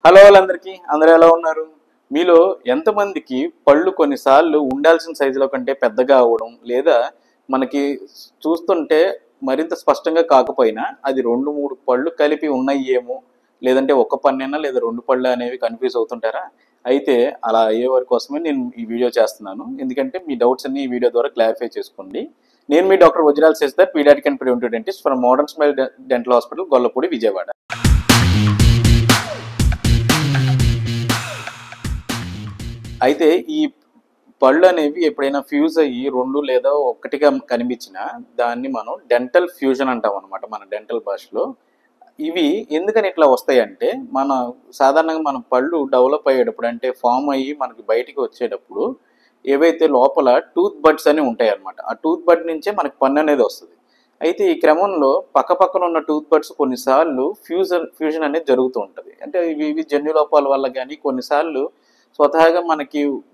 Hello వాళ్ళందరికీ, అందరూ ఎలా ఉన్నారు? మీలో ఎంతమందికి పళ్ళు కొన్నిసార్లు ఉండాల్సిన సైజులో కంటే పెద్దగా అవ్వడం, లేదా మనకి చూస్తుంటే మరింత స్పష్టంగా కాకపోయినా అది 2, 3 పళ్ళు కలిపి ఉన్నాయేమో, లేదంటే ఒక పన్నేనా లేదా 2 పళ్ళు అనేవి కన్ఫ్యూజ్ అవుతుంటారా? అయితే అలా అయ్యేవారి కోసమే నేను ఈ వీడియో చేస్తున్నాను. ఎందుకంటే మీ డౌట్స్ అన్ని ఈ వీడియో ద్వారా క్లారిఫై చేసుకోండి. నేను మీ doctor Vajrala Sasidhar, paediatric and preventive dentist from modern smile dental hospital, Gollapudi, Vijayawada. అయితే ఈ పళ్ళు అనేవి ఎప్పుడైనా ఫ్యూజ్ అయ్యి 2 లేదా 1గా కనిపించినా దాన్ని మనం డెంటల్ ఫ్యూజన్ అంటాం అనమాట మన డెంటల్ భాషలో. ఇవి ఎందుకని ఇట్లా వస్తాయంటే, సాధారణంగా మన పళ్ళు డెవలప్ అయ్యేటప్పుడు, అంటే ఫామ్ అయ్యి మనకి బయటికి వచ్చేటప్పుడు ఏవైతే లోపల టూత్ బడ్స్ అని ఉంటాయి అనమాట. ఆ టూత్ బడ్ నుంచే మనకి పన్ను అనేది వస్తుంది. అయితే ఈ క్రమంలో పక్కపక్కన ఉన్న టూత్ బడ్స్ కొన్నిసార్లు ఫ్యూజన్ అనేది జరుగుతూ ఉంటుంది. అంటే ఇవి జన్యు లోపాల వల్ల కానీ, కొన్నిసార్లు స్వతహాగా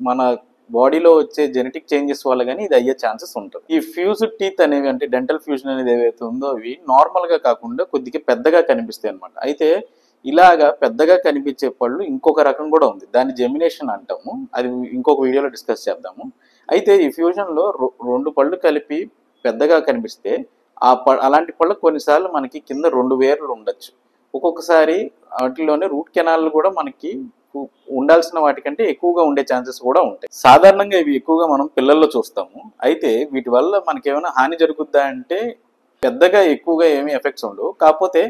మన బాడీలో వచ్చే జెనెటిక్ చేంజెస్ వల్ల కానీ ఇది అయ్యే ఛాన్సెస్ ఉంటుంది. ఈ ఫ్యూజ్డ్ టీత్ అనేవి, అంటే డెంటల్ ఫ్యూజన్ అనేది ఏవైతే ఉందో అవి నార్మల్గా కాకుండా కొద్దిగా పెద్దగా కనిపిస్తాయి అనమాట. అయితే ఇలాగా పెద్దగా కనిపించే పళ్ళు ఇంకొక రకం కూడా ఉంది, దాన్ని జెమినేషన్ అంటాము. అది ఇంకొక వీడియోలో డిస్కస్ చేద్దాము. అయితే ఈ ఫ్యూజన్లో 2 పళ్ళు కలిపి పెద్దగా కనిపిస్తే అలాంటి పళ్ళు కొన్నిసార్లు మనకి కింద 2 వేర్లు ఉండొచ్చు. ఒక్కొక్కసారి వాటిలోనే రూట్ కెనాల్ కూడా మనకి ఉండాల్సిన వాటికంటే ఎక్కువగా ఉండే ఛాన్సెస్ కూడా ఉంటాయి. సాధారణంగా ఇవి ఎక్కువగా మనం పిల్లల్లో చూస్తాము. అయితే వీటి వల్ల మనకి ఏమైనా హాని జరుగుద్దా అంటే పెద్దగా ఎక్కువగా ఏమీ ఎఫెక్ట్స్ ఉండవు. కాకపోతే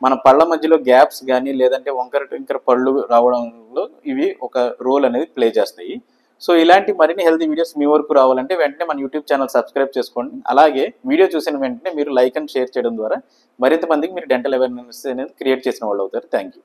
మన పళ్ళ మధ్యలో గ్యాప్స్ కానీ, లేదంటే వంకర టింకర పళ్ళు రావడంలో ఇవి ఒక రోల్ అనేది ప్లే చేస్తాయి. సో ఇలాంటి మరిన్ని హెల్తీ వీడియోస్ మీ వరకు రావాలంటే వెంటనే మన యూట్యూబ్ ఛానల్ సబ్స్క్రైబ్ చేసుకోండి. అలాగే వీడియో చూసిన వెంటనే మీరు లైక్ అండ్ షేర్ చేయడం ద్వారా మరింత మందికి మీరు డెంటల్ అవేర్నెస్ అనేది క్రియేట్ చేసిన వాళ్ళు అవుతారు. Thank you.